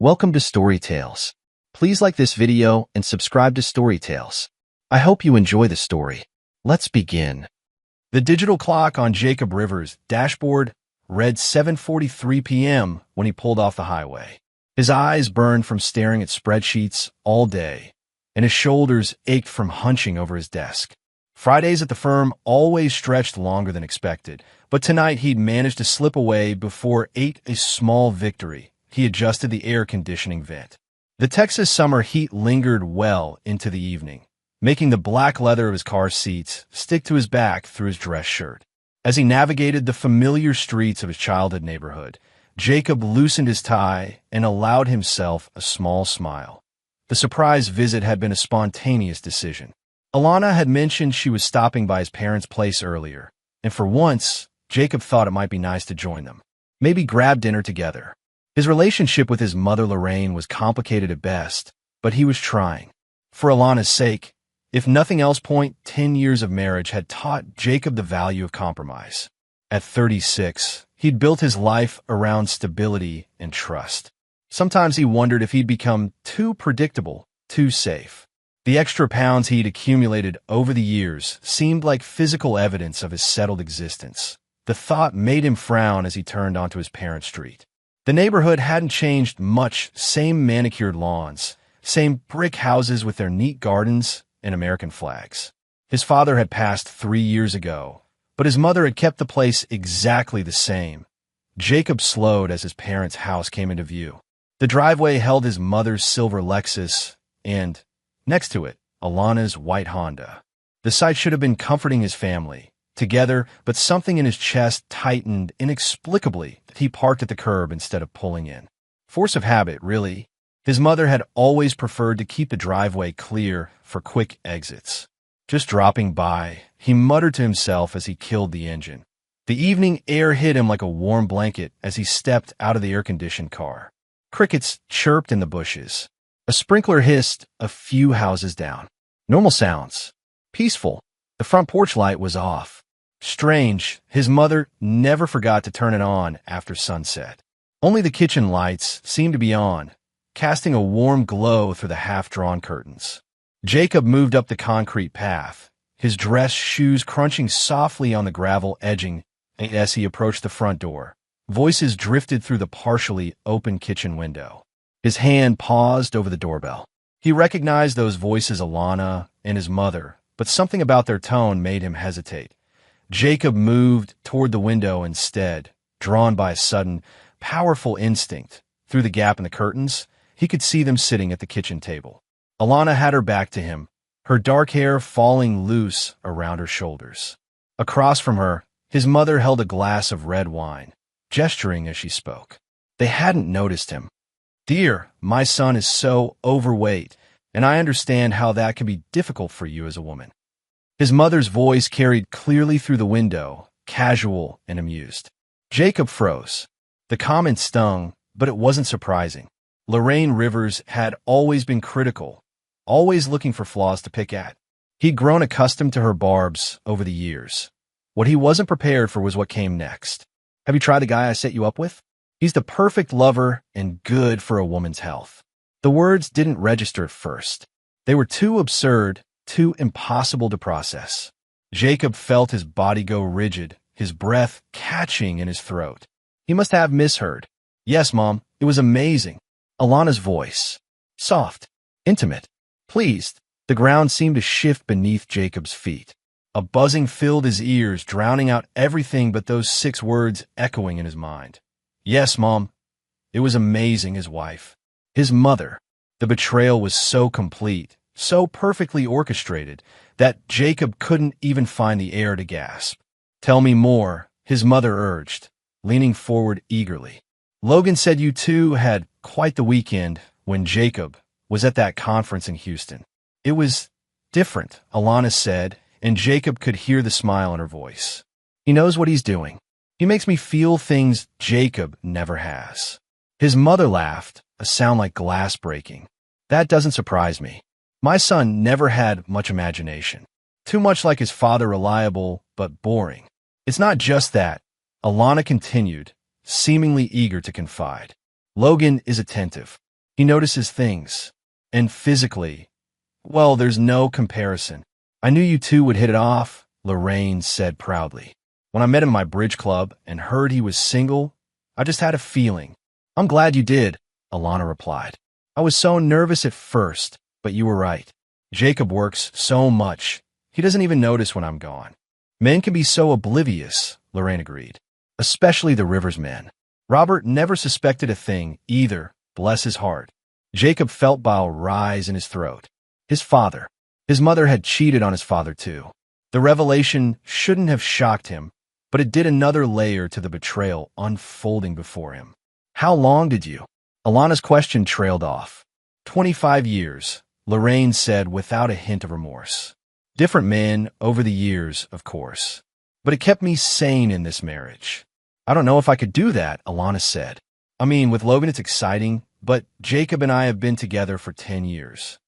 Welcome to Storytales. Please like this video and subscribe to Storytales. I hope you enjoy the story. Let's begin. The digital clock on Jacob Rivers' dashboard read 7:43 p.m. when he pulled off the highway. His eyes burned from staring at spreadsheets all day, and his shoulders ached from hunching over his desk. Fridays at the firm always stretched longer than expected, but tonight he'd managed to slip away before a small victory. He adjusted the air conditioning vent. The Texas summer heat lingered well into the evening, making the black leather of his car seats stick to his back through his dress shirt. As he navigated the familiar streets of his childhood neighborhood, Jacob loosened his tie and allowed himself a small smile. The surprise visit had been a spontaneous decision. Alana had mentioned she was stopping by his parents' place earlier, and for once, Jacob thought it might be nice to join them. Maybe grab dinner together. His relationship with his mother Lorraine was complicated at best, but he was trying. For Alana's sake, if nothing else, 10 years of marriage had taught Jacob the value of compromise. At 36, he'd built his life around stability and trust. Sometimes he wondered if he'd become too predictable, too safe. The extra pounds he'd accumulated over the years seemed like physical evidence of his settled existence. The thought made him frown as he turned onto his parents' street. The neighborhood hadn't changed much, same manicured lawns, same brick houses with their neat gardens and American flags. His father had passed 3 years ago, but his mother had kept the place exactly the same. Jacob slowed as his parents' house came into view. The driveway held his mother's silver Lexus and, next to it, Alana's white Honda. The sight should have been comforting his family together, but something in his chest tightened inexplicably that he parked at the curb instead of pulling in. Force of habit, really. His mother had always preferred to keep the driveway clear for quick exits. Just dropping by, he muttered to himself as he killed the engine. The evening air hit him like a warm blanket as he stepped out of the air-conditioned car. Crickets chirped in the bushes. A sprinkler hissed a few houses down. Normal sounds. Peaceful. The front porch light was off. Strange, his mother never forgot to turn it on after sunset. Only the kitchen lights seemed to be on, casting a warm glow through the half-drawn curtains. Jacob moved up the concrete path, his dress shoes crunching softly on the gravel edging as he approached the front door. Voices drifted through the partially open kitchen window. His hand paused over the doorbell. He recognized those voices, Alana and his mother, but something about their tone made him hesitate. Jacob moved toward the window instead, drawn by a sudden, powerful instinct. Through the gap in the curtains, he could see them sitting at the kitchen table. Alana had her back to him, her dark hair falling loose around her shoulders. Across from her, his mother held a glass of red wine, gesturing as she spoke. They hadn't noticed him. "Dear, my son is so overweight, and I understand how that can be difficult for you as a woman." His mother's voice carried clearly through the window, casual and amused. Jacob froze. The comment stung, but it wasn't surprising. Lorraine Rivers had always been critical, always looking for flaws to pick at. He'd grown accustomed to her barbs over the years. What he wasn't prepared for was what came next. "Have you tried the guy I set you up with? He's the perfect lover and good for a woman's health." The words didn't register at first. They were too absurd, too impossible to process. Jacob felt his body go rigid, his breath catching in his throat. He must have misheard. "Yes, Mom, it was amazing." Alana's voice. Soft. Intimate. Pleased. The ground seemed to shift beneath Jacob's feet. A buzzing filled his ears, drowning out everything but those 6 words echoing in his mind. "Yes, Mom. It was amazing," his wife. His mother. The betrayal was so complete, so perfectly orchestrated, that Jacob couldn't even find the air to gasp. "Tell me more," his mother urged, leaning forward eagerly. "Logan said you two had quite the weekend when Jacob was at that conference in Houston." "It was different," Alana said, and Jacob could hear the smile in her voice. "He knows what he's doing. He makes me feel things Jacob never has." His mother laughed, a sound like glass breaking. "That doesn't surprise me. My son never had much imagination. Too much like his father, reliable but boring." "It's not just that," Alana continued, seemingly eager to confide. "Logan is attentive. He notices things. And physically, well, there's no comparison. I knew you two would hit it off, Lorraine said proudly. When I met him at my bridge club and heard he was single, I just had a feeling. I'm glad you did, Alana replied. I was so nervous at first, but you were right. Jacob works so much, he doesn't even notice when I'm gone. Men can be so oblivious, Lorraine agreed. Especially the Rivers men. Robert never suspected a thing either, bless his heart. Jacob felt bile rise in his throat. His father. His mother had cheated on his father too. The revelation shouldn't have shocked him, but it did another layer to the betrayal unfolding before him. How long did you? Alana's question trailed off. 25 years, Lorraine said without a hint of remorse. Different men over the years, of course. But it kept me sane in this marriage. I don't know if I could do that, Alana said. I mean, with Logan it's exciting, but Jacob and I have been together for 10 years.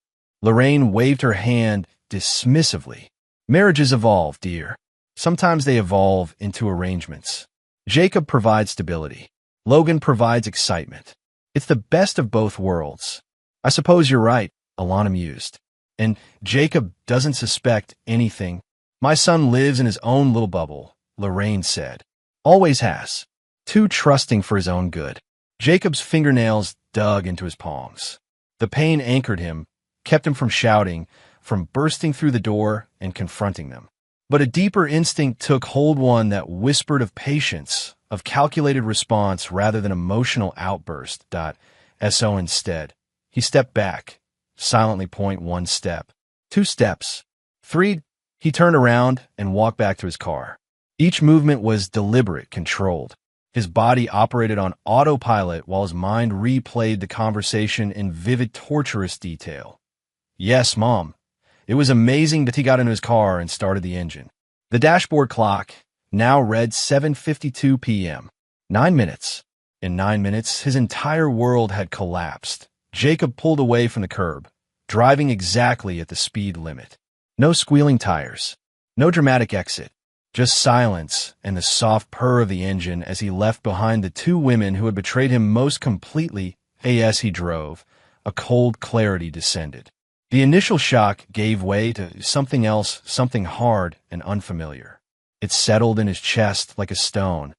Lorraine waved her hand dismissively. Marriages evolve, dear. Sometimes they evolve into arrangements. Jacob provides stability. Logan provides excitement. It's the best of both worlds. I suppose you're right, Alana mused. And Jacob doesn't suspect anything. My son lives in his own little bubble, Lorraine said. Always has. Too trusting for his own good. Jacob's fingernails dug into his palms. The pain anchored him, kept him from shouting, from bursting through the door and confronting them. But a deeper instinct took hold, one that whispered of patience, of calculated response rather than emotional outburst. So instead, he stepped back, silently point 1 step, 2 steps, 3. He turned around and walked back to his car. Each movement was deliberate, controlled. His body operated on autopilot while his mind replayed the conversation in vivid, torturous detail. Yes, Mom. It was amazing that he got into his car and started the engine. The dashboard clock now read 7:52 p.m. 9 minutes. In 9 minutes, his entire world had collapsed. Jacob pulled away from the curb, driving exactly at the speed limit. No squealing tires. No dramatic exit. Just silence and the soft purr of the engine as he left behind the 2 women who had betrayed him most completely. As he drove, a cold clarity descended. The initial shock gave way to something else, something hard and unfamiliar. It settled in his chest like a stone,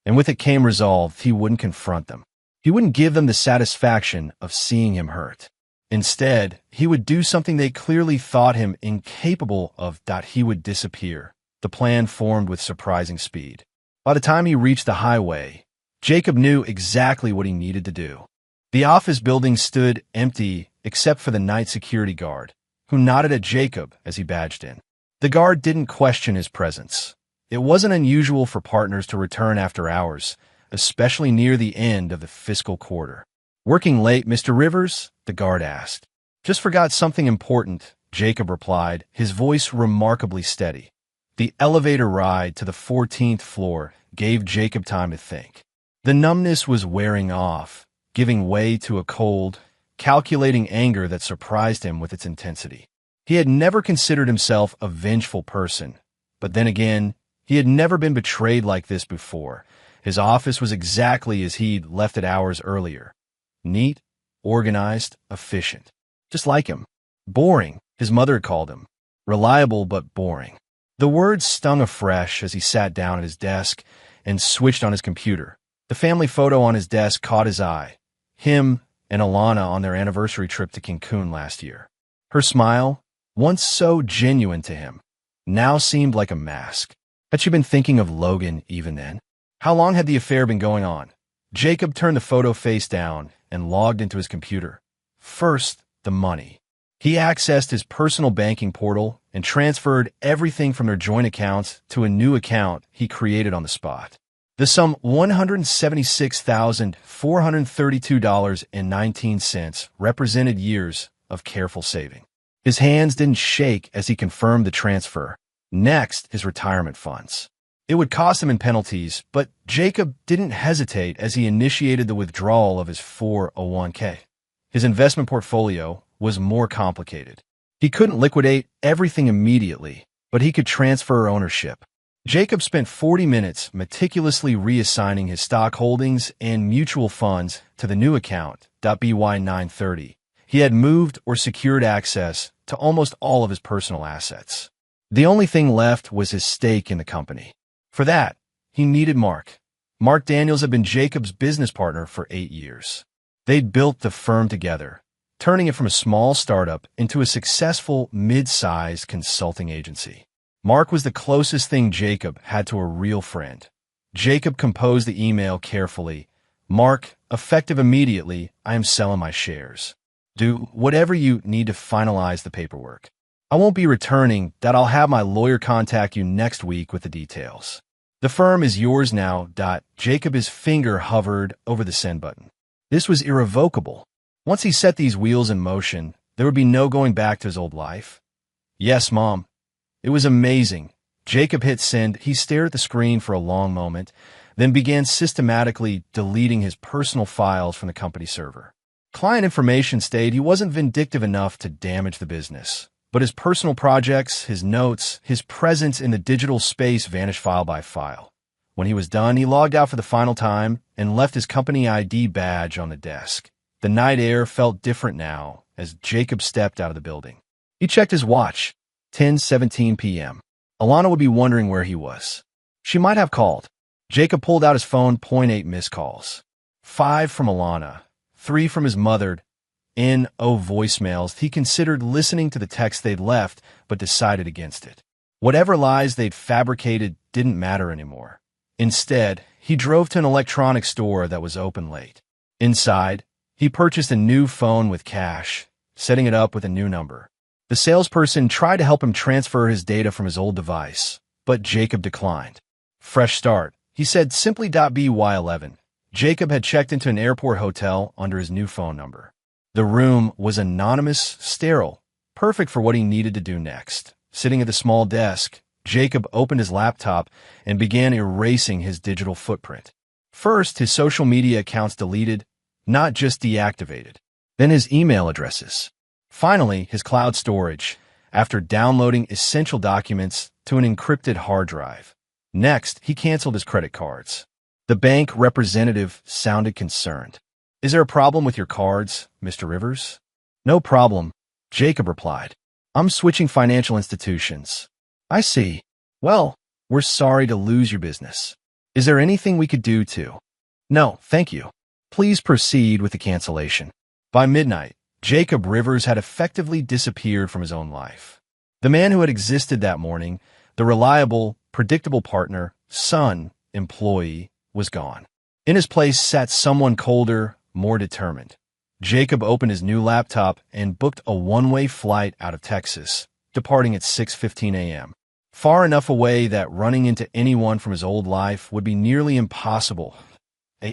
and with it came resolve he wouldn't confront them. He wouldn't give them the satisfaction of seeing him hurt. Instead, he would do something they clearly thought him incapable of. He would disappear. The plan formed with surprising speed. By the time he reached the highway, Jacob knew exactly what he needed to do. The office building stood empty except for the night security guard, who nodded at Jacob as he badged in. The guard didn't question his presence. It wasn't unusual for partners to return after hours, especially near the end of the fiscal quarter. Working late, Mr. Rivers? The guard asked. Just forgot something important, Jacob replied, his voice remarkably steady. The elevator ride to the 14th floor gave Jacob time to think. The numbness was wearing off, giving way to a cold, calculating anger that surprised him with its intensity. He had never considered himself a vengeful person, but then again, he had never been betrayed like this before. His office was exactly as he'd left it hours earlier. Neat, organized, efficient. Just like him. Boring, his mother called him. Reliable but boring. The words stung afresh as he sat down at his desk and switched on his computer. The family photo on his desk caught his eye. Him and Alana on their anniversary trip to Cancun last year. Her smile, once so genuine to him, now seemed like a mask. Had she been thinking of Logan even then? How long had the affair been going on? Jacob turned the photo face down and logged into his computer. First, the money. He accessed his personal banking portal and transferred everything from their joint accounts to a new account he created on the spot. The sum $176,432.19 represented years of careful saving. His hands didn't shake as he confirmed the transfer. Next, his retirement funds. It would cost him in penalties, but Jacob didn't hesitate as he initiated the withdrawal of his 401k. His investment portfolio was more complicated. He couldn't liquidate everything immediately, but he could transfer ownership. Jacob spent 40 minutes meticulously reassigning his stock holdings and mutual funds to the new account, .by930. He had moved or secured access to almost all of his personal assets. The only thing left was his stake in the company. For that, he needed Mark. Mark Daniels had been Jacob's business partner for 8 years. They'd built the firm together, turning it from a small startup into a successful mid-sized consulting agency. Mark was the closest thing Jacob had to a real friend. Jacob composed the email carefully. Mark, effective immediately, I am selling my shares. Do whatever you need to finalize the paperwork. I won't be returning that. I'll have my lawyer contact you next week with the details. The firm is yours now. Jacob's finger hovered over the send button. This was irrevocable. Once he set these wheels in motion, there would be no going back to his old life. Yes, Mom. It was amazing. Jacob hit send. He stared at the screen for a long moment, then began systematically deleting his personal files from the company server. Client information stayed. He wasn't vindictive enough to damage the business, but his personal projects, his notes, his presence in the digital space vanished file by file. When he was done, he logged out for the final time and left his company ID badge on the desk. The night air felt different now as Jacob stepped out of the building. He checked his watch. 10:17 p.m. Alana would be wondering where he was. She might have called. Jacob pulled out his phone. 8 missed calls. 5 from Alana. 3 from his mother. No voicemails. He considered listening to the text they'd left, but decided against it. Whatever lies they'd fabricated didn't matter anymore. Instead, he drove to an electronics store that was open late. Inside, he purchased a new phone with cash, setting it up with a new number. The salesperson tried to help him transfer his data from his old device, but Jacob declined. Fresh start, he said simply. .by11. Jacob had checked into an airport hotel under his new phone number. The room was anonymous, sterile, perfect for what he needed to do next. Sitting at the small desk, Jacob opened his laptop and began erasing his digital footprint. First, his social media accounts deleted, not just deactivated. Then his email addresses. Finally, his cloud storage, after downloading essential documents to an encrypted hard drive. Next, he canceled his credit cards. The bank representative sounded concerned. Is there a problem with your cards, Mr. Rivers? No problem, Jacob replied. I'm switching financial institutions. I see. Well, we're sorry to lose your business. Is there anything we could do to? No, thank you. Please proceed with the cancellation. By midnight, Jacob Rivers had effectively disappeared from his own life. The man who had existed that morning, the reliable, predictable partner, son, employee, was gone. In his place sat someone colder, more determined. Jacob opened his new laptop and booked a one-way flight out of Texas, departing at 6:15 a.m. Far enough away that running into anyone from his old life would be nearly impossible.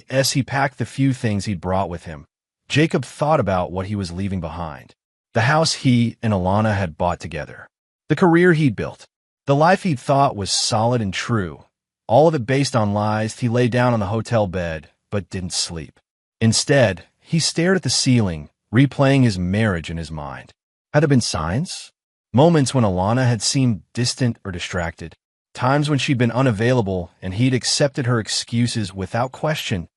As he packed the few things he'd brought with him, Jacob thought about what he was leaving behind. The house he and Alana had bought together. The career he'd built. The life he'd thought was solid and true. All of it based on lies. He lay down on the hotel bed, but didn't sleep. Instead, he stared at the ceiling, replaying his marriage in his mind. Had there been signs? Moments when Alana had seemed distant or distracted. Times when she'd been unavailable and he'd accepted her excuses without question,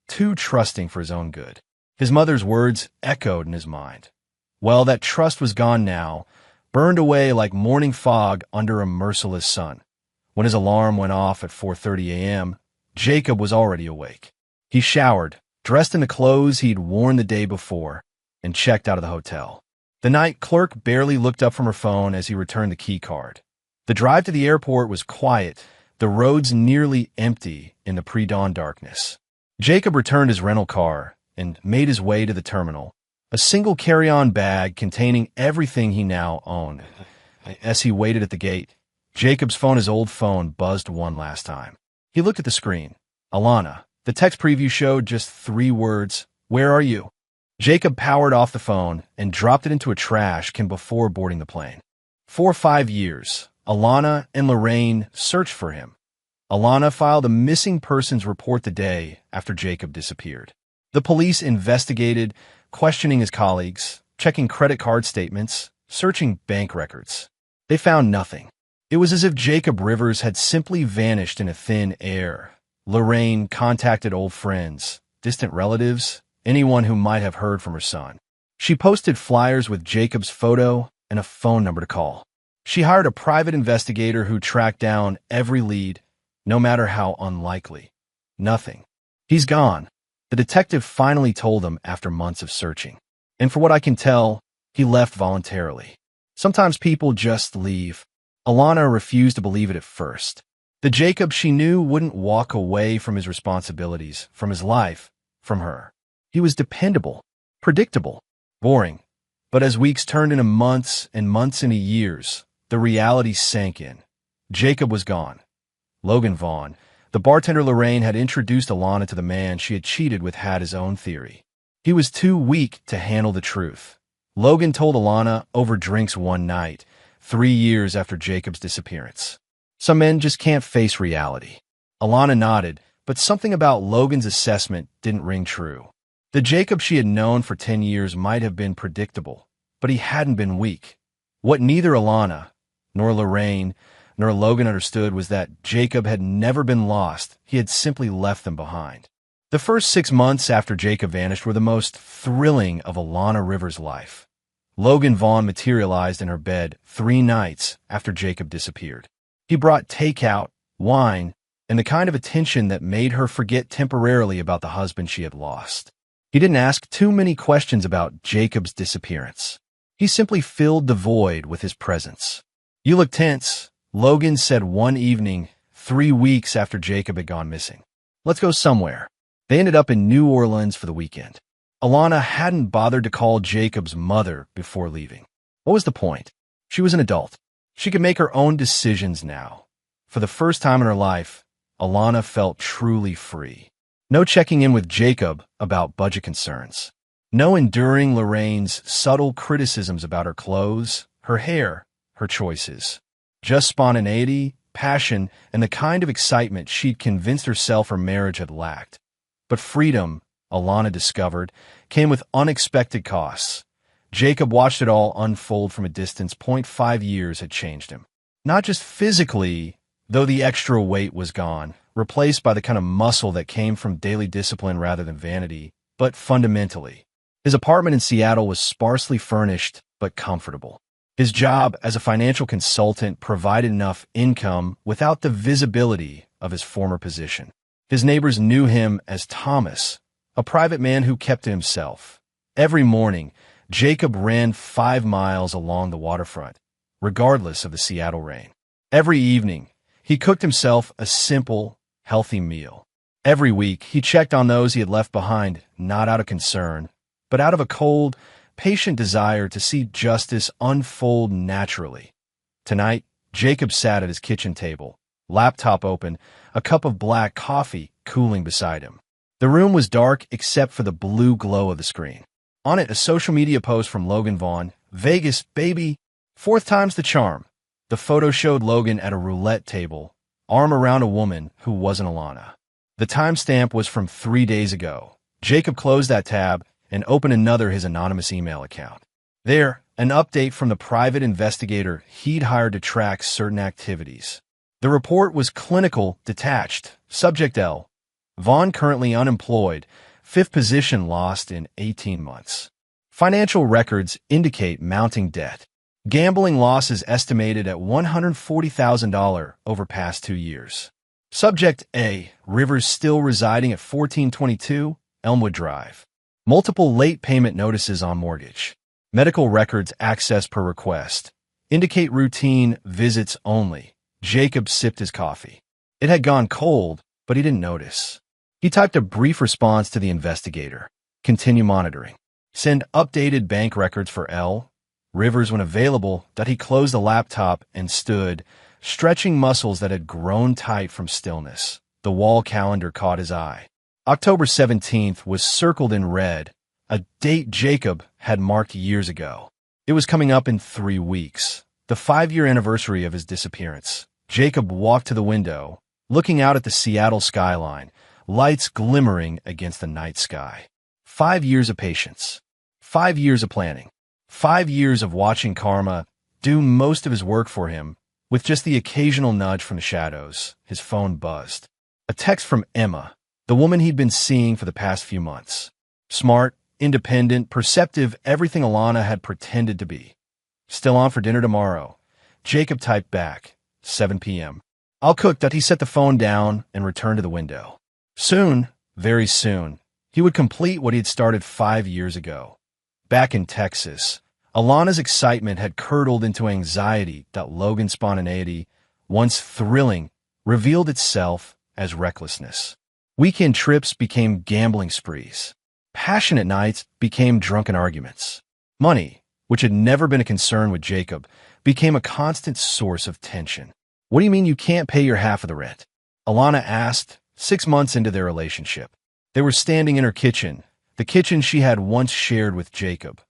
too trusting for his own good. His mother's words echoed in his mind. Well, that trust was gone now, burned away like morning fog under a merciless sun. When his alarm went off at 4:30 a.m., Jacob was already awake. He showered, dressed in the clothes he'd worn the day before, and checked out of the hotel. The night clerk barely looked up from her phone as he returned the key card. The drive to the airport was quiet, the roads nearly empty in the pre-dawn darkness. Jacob returned his rental car and made his way to the terminal, a single carry-on bag containing everything he now owned. As he waited at the gate, Jacob's phone, his old phone, buzzed one last time. He looked at the screen. Alana. The text preview showed just 3 words, "Where are you?" Jacob powered off the phone and dropped it into a trash can before boarding the plane. For 5 years, Alana and Lorraine searched for him. Alana filed a missing persons report the day after Jacob disappeared. The police investigated, questioning his colleagues, checking credit card statements, searching bank records. They found nothing. It was as if Jacob Rivers had simply vanished in a thin air. Lorraine contacted old friends, distant relatives, anyone who might have heard from her son. She posted flyers with Jacob's photo and a phone number to call. She hired a private investigator who tracked down every lead, no matter how unlikely. Nothing. He's gone, the detective finally told them after months of searching. And for what I can tell, he left voluntarily. Sometimes people just leave. Alana refused to believe it at first. The Jacob she knew wouldn't walk away from his responsibilities, from his life, from her. He was dependable, predictable, boring. But as weeks turned into months and months into years, the reality sank in. Jacob was gone. Logan Vaughn, the bartender Lorraine had introduced Alana to the man she had cheated with, had his own theory. He was too weak to handle the truth. Logan told Alana over drinks one night, 3 years after Jacob's disappearance. Some men just can't face reality. Alana nodded, but something about Logan's assessment didn't ring true. The Jacob she had known for 10 years might have been predictable, but he hadn't been weak. What neither Alana, nor Lorraine, nor Logan understood was that Jacob had never been lost. He had simply left them behind. The first 6 months after Jacob vanished were the most thrilling of Alana Rivers' life. Logan Vaughn materialized in her bed 3 nights after Jacob disappeared. He brought takeout, wine, and the kind of attention that made her forget temporarily about the husband she had lost. He didn't ask too many questions about Jacob's disappearance. He simply filled the void with his presence. "You look tense," Logan said one evening, 3 weeks after Jacob had gone missing. "Let's go somewhere." They ended up in New Orleans for the weekend. Alana hadn't bothered to call Jacob's mother before leaving. What was the point? She was an adult. She could make her own decisions now. For the first time in her life, Alana felt truly free. No checking in with Jacob about budget concerns. No enduring Lorraine's subtle criticisms about her clothes, her hair, her choices. Just spontaneity, passion, and the kind of excitement she'd convinced herself her marriage had lacked. But freedom, Alana discovered, came with unexpected costs. Jacob watched it all unfold from a distance. 5 years had changed him. Not just physically, though the extra weight was gone, replaced by the kind of muscle that came from daily discipline rather than vanity, but fundamentally. His apartment in Seattle was sparsely furnished, but comfortable. His job as a financial consultant provided enough income without the visibility of his former position. His neighbors knew him as Thomas, a private man who kept to himself. Every morning, Jacob ran 5 miles along the waterfront, regardless of the Seattle rain. Every evening, he cooked himself a simple, healthy meal. Every week, he checked on those he had left behind, not out of concern, but out of a cold, patient desire to see justice unfold naturally. Tonight, Jacob sat at his kitchen table, laptop open, a cup of black coffee cooling beside him. The room was dark except for the blue glow of the screen. On it, a social media post from Logan Vaughn, "Vegas, baby, 4th time's the charm." The photo showed Logan at a roulette table, arm around a woman who wasn't Alana. The timestamp was from 3 days ago. Jacob closed that tab and opened another, his anonymous email account. There, an update from the private investigator he'd hired to track certain activities. The report was clinical, detached. Subject L. Vaughn currently unemployed, 5th position lost in 18 months. Financial records indicate mounting debt. Gambling losses estimated at $140,000 over past 2 years. Subject A. Rivers still residing at 1422 Elmwood Drive. Multiple late payment notices on mortgage. Medical records access per request. Indicate routine visits only. Jacob sipped his coffee. It had gone cold, but he didn't notice. He typed a brief response to the investigator. Continue monitoring. Send updated bank records for L. Rivers, when available, that he closed the laptop and stood, stretching muscles that had grown tight from stillness. The wall calendar caught his eye. October 17th was circled in red, a date Jacob had marked years ago. It was coming up in 3 weeks, the 5-year anniversary of his disappearance. Jacob walked to the window, looking out at the Seattle skyline, lights glimmering against the night sky. 5 years of patience. 5 years of planning. 5 years of watching karma do most of his work for him, With just the occasional nudge from the shadows, his phone buzzed. A text from Emma, the woman he'd been seeing for the past few months. Smart, independent, perceptive, everything Alana had pretended to be. Still on for dinner tomorrow. Jacob typed back, 7 p.m. I'll cook. He set the phone down and returned to the window. Soon, very soon, he would complete what he had started 5 years ago. Back in Texas, Alana's excitement had curdled into anxiety. Logan's spontaneity, once thrilling, revealed itself as recklessness. Weekend trips became gambling sprees. Passionate nights became drunken arguments. Money, which had never been a concern with Jacob, became a constant source of tension. What do you mean you can't pay your half of the rent? Alana asked, 6 months into their relationship. They were standing in her kitchen, the kitchen she had once shared with Jacob.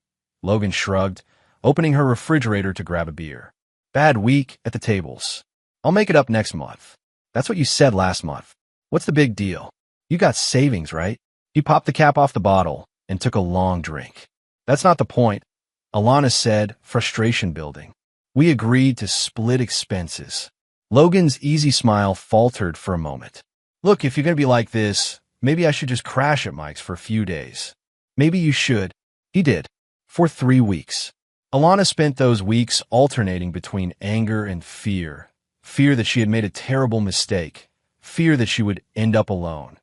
Logan shrugged, opening her refrigerator to grab a beer. Bad week at the tables. I'll make it up next month. That's what you said last month. What's the big deal? You got savings, right? He popped the cap off the bottle and took a long drink. That's not the point, Alana said, frustration building. We agreed to split expenses. Logan's easy smile faltered for a moment. Look, if you're going to be like this, maybe I should just crash at Mike's for a few days. Maybe you should. He did. For 3 weeks. Alana spent those weeks alternating between anger and fear. Fear that she had made a terrible mistake. Fear that she would end up alone.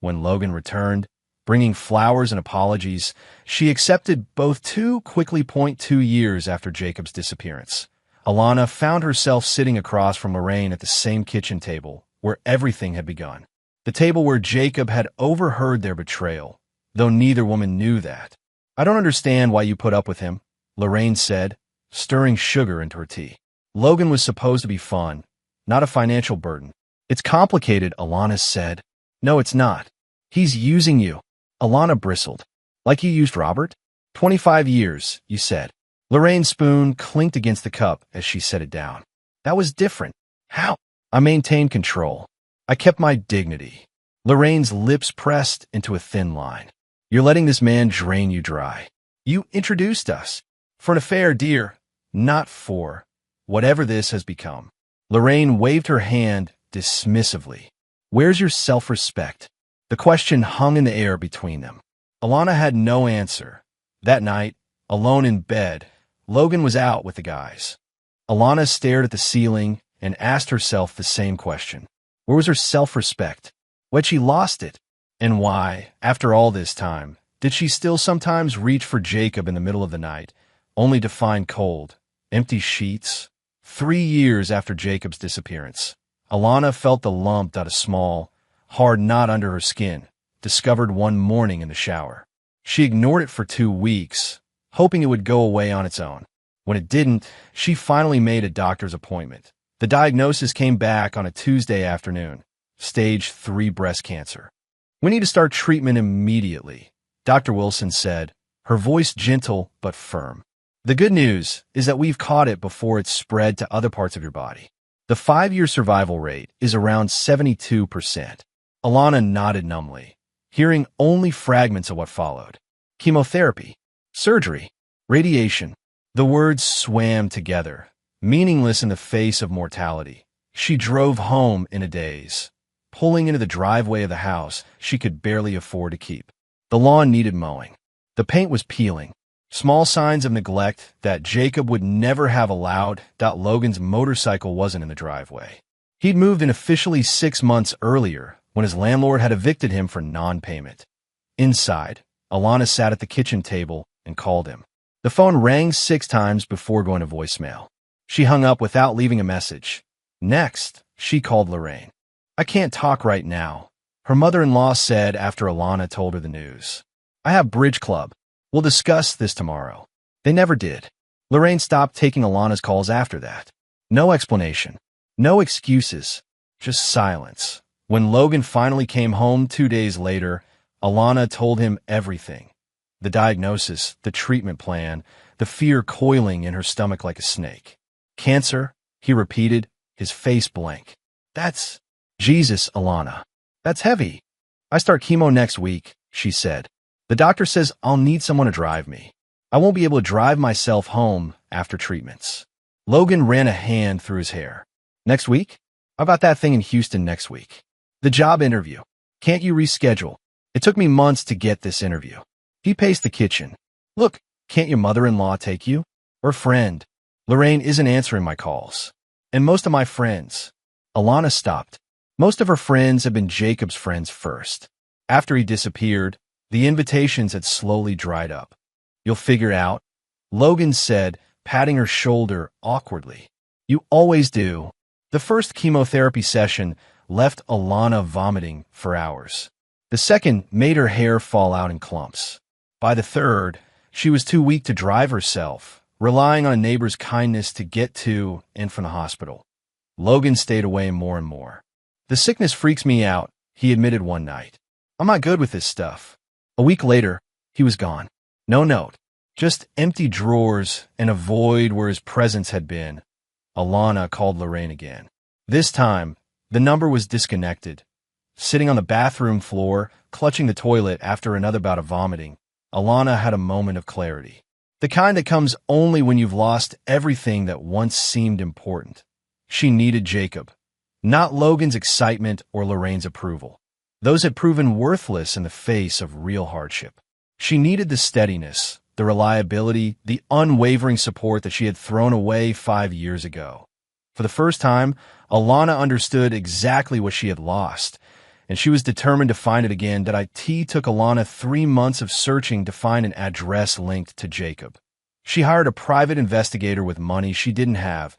When Logan returned, bringing flowers and apologies, she accepted both too quickly. 2 years after Jacob's disappearance, Alana found herself sitting across from Lorraine at the same kitchen table where everything had begun. The table where Jacob had overheard their betrayal, though neither woman knew that. I don't understand why you put up with him, Lorraine said, stirring sugar into her tea. Logan was supposed to be fun, not a financial burden. It's complicated, Alana said. No, it's not. He's using you. Alana bristled. Like you used Robert? 25 years, you said. Lorraine's spoon clinked against the cup as she set it down. That was different. How? I maintained control. I kept my dignity. Lorraine's lips pressed into a thin line. You're letting this man drain you dry. You introduced us. For an affair, dear. Not for whatever this has become. Lorraine waved her hand dismissively. Where's your self-respect? The question hung in the air between them. Alana had no answer. That night, alone in bed, Logan was out with the guys. Alana stared at the ceiling and asked herself the same question. Where was her self-respect? Why'd she lost it? And why, after all this time, did she still sometimes reach for Jacob in the middle of the night, only to find cold, empty sheets? 3 years after Jacob's disappearance, Alana felt the lump a small, hard knot under her skin, discovered one morning in the shower. She ignored it for 2 weeks, hoping it would go away on its own. When it didn't, she finally made a doctor's appointment. The diagnosis came back on a Tuesday afternoon. Stage 3 breast cancer. We need to start treatment immediately, Dr. Wilson said, her voice gentle but firm. The good news is that we've caught it before it's spread to other parts of your body. The 5-year survival rate is around 72%. Alana nodded numbly, hearing only fragments of what followed. Chemotherapy, surgery, radiation. The words swam together, meaningless in the face of mortality. She drove home in a daze, pulling into the driveway of the house she could barely afford to keep. The lawn needed mowing. The paint was peeling. Small signs of neglect that Jacob would never have allowed. Logan's motorcycle wasn't in the driveway. He'd moved in officially 6 months earlier when his landlord had evicted him for non-payment. Inside, Alana sat at the kitchen table and called him. The phone rang 6 times before going to voicemail. She hung up without leaving a message. Next, she called Lorraine. I can't talk right now, her mother-in-law said after Alana told her the news. I have bridge club. We'll discuss this tomorrow. They never did. Lorraine stopped taking Alana's calls after that. No explanation. No excuses. Just silence. When Logan finally came home 2 days later, Alana told him everything. The diagnosis, the treatment plan, the fear coiling in her stomach like a snake. Cancer, he repeated, his face blank. That's Jesus, Alana. That's heavy. I start chemo next week, she said. The doctor says I'll need someone to drive me. I won't be able to drive myself home after treatments. Logan ran a hand through his hair. Next week? How about that thing in Houston next week? The job interview. Can't you reschedule? It took me months to get this interview. He paced the kitchen. Look, can't your mother-in-law take you? Or a friend? Lorraine isn't answering my calls. And most of my friends. Alana stopped. Most of her friends had been Jacob's friends first. After he disappeared, the invitations had slowly dried up. You'll figure it out, Logan said, patting her shoulder awkwardly. You always do. The first chemotherapy session left Alana vomiting for hours. The second made her hair fall out in clumps. By the third, she was too weak to drive herself, relying on a neighbor's kindness to get to and from the hospital. Logan stayed away more and more. The sickness freaks me out, he admitted one night. I'm not good with this stuff. A week later, he was gone. No note. Just empty drawers and a void where his presence had been. Alana called Lorraine again. This time, the number was disconnected. Sitting on the bathroom floor, clutching the toilet after another bout of vomiting, Alana had a moment of clarity. The kind that comes only when you've lost everything that once seemed important. She needed Jacob, not Logan's excitement or Lorraine's approval. Those had proven worthless in the face of real hardship. She needed the steadiness, the reliability, the unwavering support that she had thrown away 5 years ago. For the first time, Alana understood exactly what she had lost, and she was determined to find it again. It took Alana 3 months of searching to find an address linked to Jacob. She hired a private investigator with money she didn't have,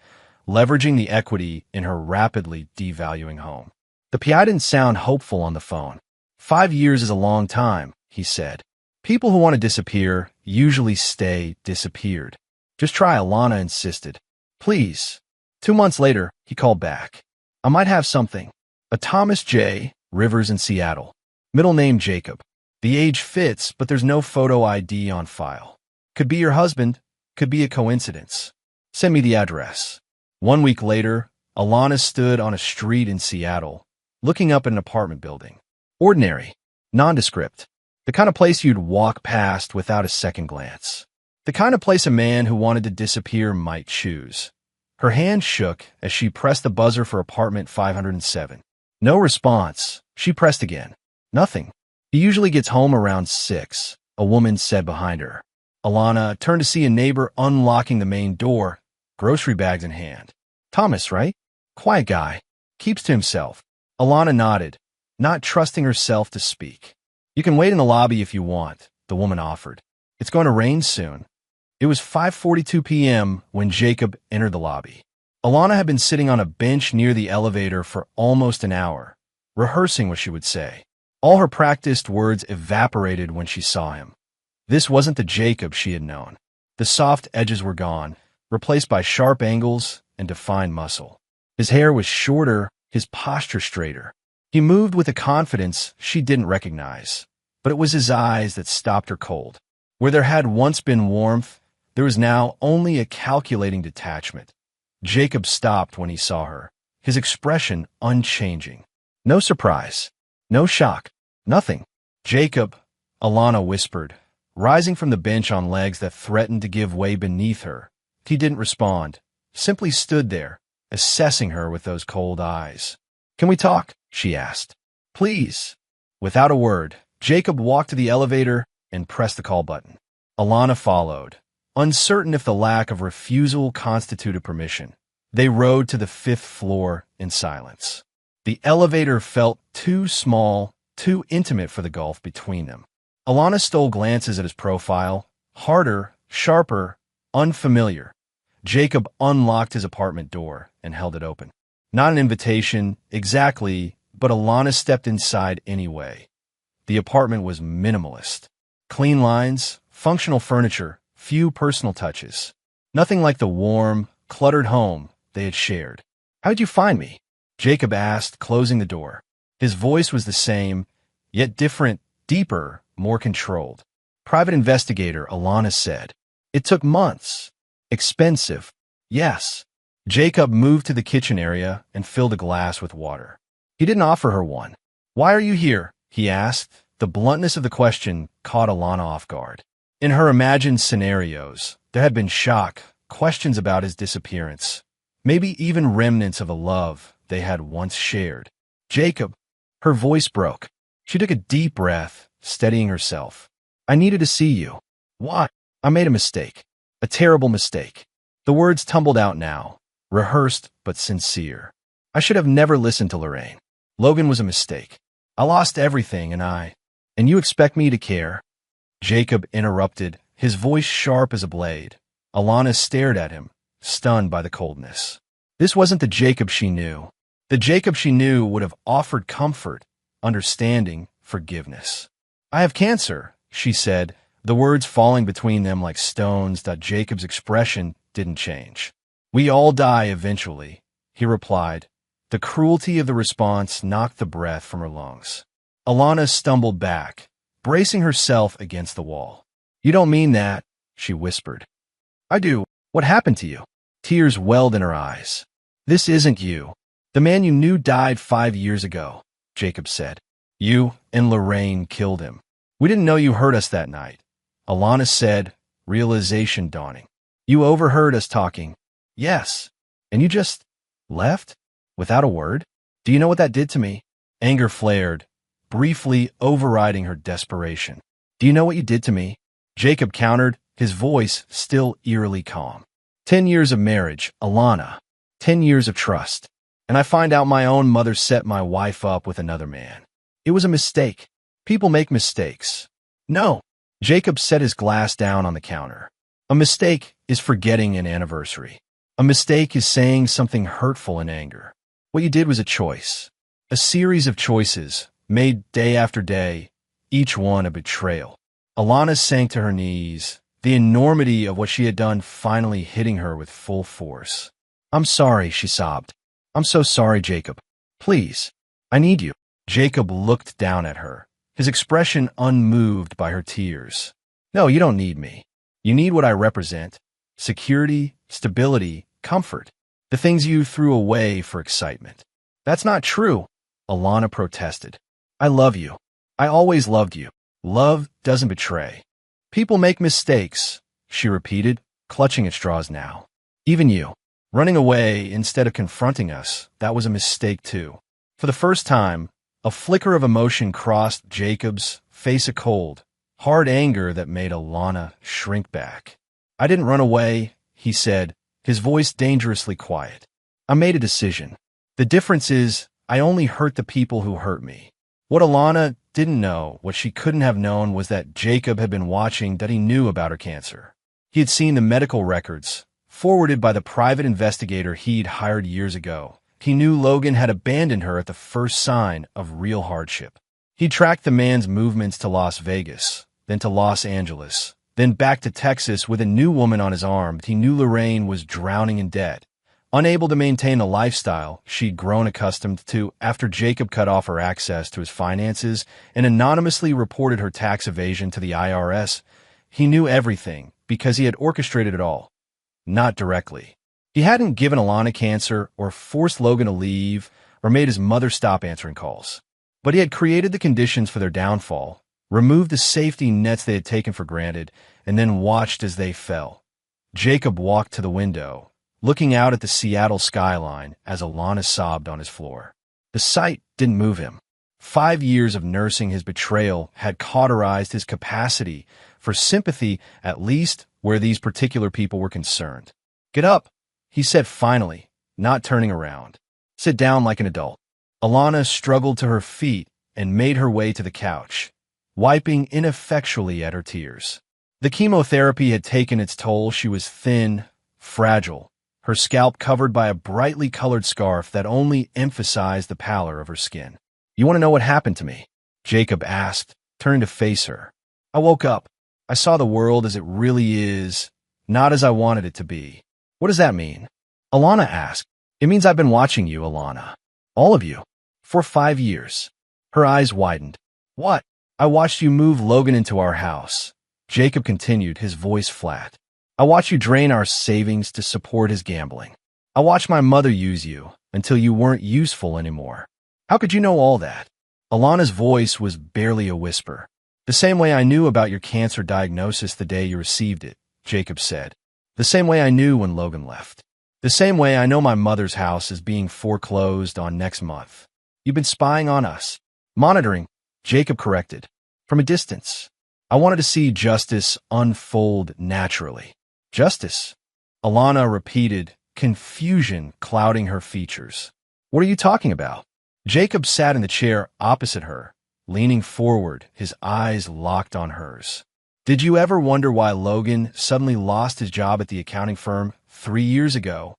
leveraging the equity in her rapidly devaluing home. The PI didn't sound hopeful on the phone. 5 years is a long time, he said. People who want to disappear usually stay disappeared. Just try, Alana insisted. Please. 2 months later, he called back. I might have something. A Thomas J. Rivers in Seattle. Middle name Jacob. The age fits, but there's no photo ID on file. Could be your husband. Could be a coincidence. Send me the address. 1 week later, Alana stood on a street in Seattle, looking up at an apartment building. Ordinary. Nondescript. The kind of place you'd walk past without a second glance. The kind of place a man who wanted to disappear might choose. Her hand shook as she pressed the buzzer for apartment 507. No response. She pressed again. Nothing. He usually gets home around 6, a woman said behind her. Alana turned to see a neighbor unlocking the main door, grocery bags in hand. Thomas, right? Quiet guy. Keeps to himself. Alana nodded, not trusting herself to speak. You can wait in the lobby if you want, the woman offered. It's going to rain soon. It was 5:42 p.m. when Jacob entered the lobby. Alana had been sitting on a bench near the elevator for almost an hour, rehearsing what she would say. All her practiced words evaporated when she saw him. This wasn't the Jacob she had known. The soft edges were gone, replaced by sharp angles and defined muscle. His hair was shorter, his posture straighter. He moved with a confidence she didn't recognize, but it was his eyes that stopped her cold. Where there had once been warmth, there was now only a calculating detachment. Jacob stopped when he saw her, his expression unchanging. No surprise, no shock, nothing. Jacob, Alana whispered, rising from the bench on legs that threatened to give way beneath her. He didn't respond, simply stood there, assessing her with those cold eyes. Can we talk? She asked. Please. Without a word, Jacob walked to the elevator and pressed the call button. Alana followed, uncertain if the lack of refusal constituted permission. They rode to the 5th floor in silence. The elevator felt too small, too intimate for the gulf between them. Alana stole glances at his profile, harder, sharper, unfamiliar. Jacob unlocked his apartment door and held it open. Not an invitation, exactly, but Alana stepped inside anyway. The apartment was minimalist. Clean lines, functional furniture, few personal touches. Nothing like the warm, cluttered home they had shared. How'd you find me? Jacob asked, closing the door. His voice was the same, yet different, deeper, more controlled. Private investigator, Alana said. It took months. Expensive. Yes. Jacob moved to the kitchen area and filled a glass with water. He didn't offer her one. Why are you here? He asked. The bluntness of the question caught Alana off guard. In her imagined scenarios, there had been shock, questions about his disappearance, maybe even remnants of a love they had once shared. Jacob, her voice broke. She took a deep breath, steadying herself. I needed to see you. What? I made a mistake. A terrible mistake. The words tumbled out now, rehearsed but sincere. I should have never listened to Lorraine. Logan was a mistake. I lost everything and you expect me to care? Jacob interrupted, his voice sharp as a blade. Alana stared at him, stunned by the coldness. This wasn't the Jacob she knew. The Jacob she knew would have offered comfort, understanding, forgiveness. I have cancer, she said, the words falling between them like stones. Jacob's expression didn't change. We all die eventually, he replied. The cruelty of the response knocked the breath from her lungs. Alana stumbled back, bracing herself against the wall. You don't mean that, she whispered. I do. What happened to you? Tears welled in her eyes. This isn't you. The man you knew died 5 years ago, Jacob said. You and Lorraine killed him. We didn't know you hurt us that night, Alana said, realization dawning. You overheard us talking. Yes. And you just left? Without a word? Do you know what that did to me? Anger flared, briefly overriding her desperation. Do you know what you did to me? Jacob countered, his voice still eerily calm. 10 years of marriage, Alana. 10 years of trust. And I find out my own mother set my wife up with another man. It was a mistake. People make mistakes. No. Jacob set his glass down on the counter. A mistake is forgetting an anniversary. A mistake is saying something hurtful in anger. What you did was a choice. A series of choices, made day after day, each one a betrayal. Alana sank to her knees, the enormity of what she had done finally hitting her with full force. I'm sorry, she sobbed. I'm so sorry, Jacob. Please, I need you. Jacob looked down at her, his expression unmoved by her tears. No, you don't need me. You need what I represent. Security, stability, comfort. The things you threw away for excitement. That's not true, Alana protested. I love you. I always loved you. Love doesn't betray. People make mistakes, she repeated, clutching at straws now. Even you. Running away instead of confronting us, that was a mistake too. For the first time, a flicker of emotion crossed Jacob's face, a cold, hard anger that made Alana shrink back. I didn't run away, he said, his voice dangerously quiet. I made a decision. The difference is, I only hurt the people who hurt me. What Alana didn't know, what she couldn't have known, was that Jacob had been watching, that he knew about her cancer. He had seen the medical records, forwarded by the private investigator he'd hired years ago. He knew Logan had abandoned her at the first sign of real hardship. He tracked the man's movements to Las Vegas, then to Los Angeles, then back to Texas with a new woman on his arm. He knew Lorraine was drowning in debt, unable to maintain the lifestyle she'd grown accustomed to after Jacob cut off her access to his finances and anonymously reported her tax evasion to the IRS. He knew everything because he had orchestrated it all. Not directly. He hadn't given Alana cancer or forced Logan to leave or made his mother stop answering calls. But he had created the conditions for their downfall, removed the safety nets they had taken for granted, and then watched as they fell. Jacob walked to the window, looking out at the Seattle skyline as Alana sobbed on his floor. The sight didn't move him. 5 years of nursing his betrayal had cauterized his capacity for sympathy, at least where these particular people were concerned. Get up, he said finally, not turning around. Sit down like an adult. Alana struggled to her feet and made her way to the couch, wiping ineffectually at her tears. The chemotherapy had taken its toll. She was thin, fragile, her scalp covered by a brightly colored scarf that only emphasized the pallor of her skin. You want to know what happened to me? Jacob asked, turning to face her. I woke up. I saw the world as it really is, not as I wanted it to be. What does that mean? Alana asked. It means I've been watching you, Alana. All of you. For 5 years. Her eyes widened. What? I watched you move Logan into our house. Jacob continued, his voice flat. I watched you drain our savings to support his gambling. I watched my mother use you until you weren't useful anymore. How could you know all that? Alana's voice was barely a whisper. The same way I knew about your cancer diagnosis the day you received it, Jacob said. The same way I knew when Logan left. The same way I know my mother's house is being foreclosed on next month. You've been spying on us. Monitoring, Jacob corrected. From a distance. I wanted to see justice unfold naturally. Justice? Alana repeated, confusion clouding her features. What are you talking about? Jacob sat in the chair opposite her, leaning forward, his eyes locked on hers. Did you ever wonder why Logan suddenly lost his job at the accounting firm 3 years ago?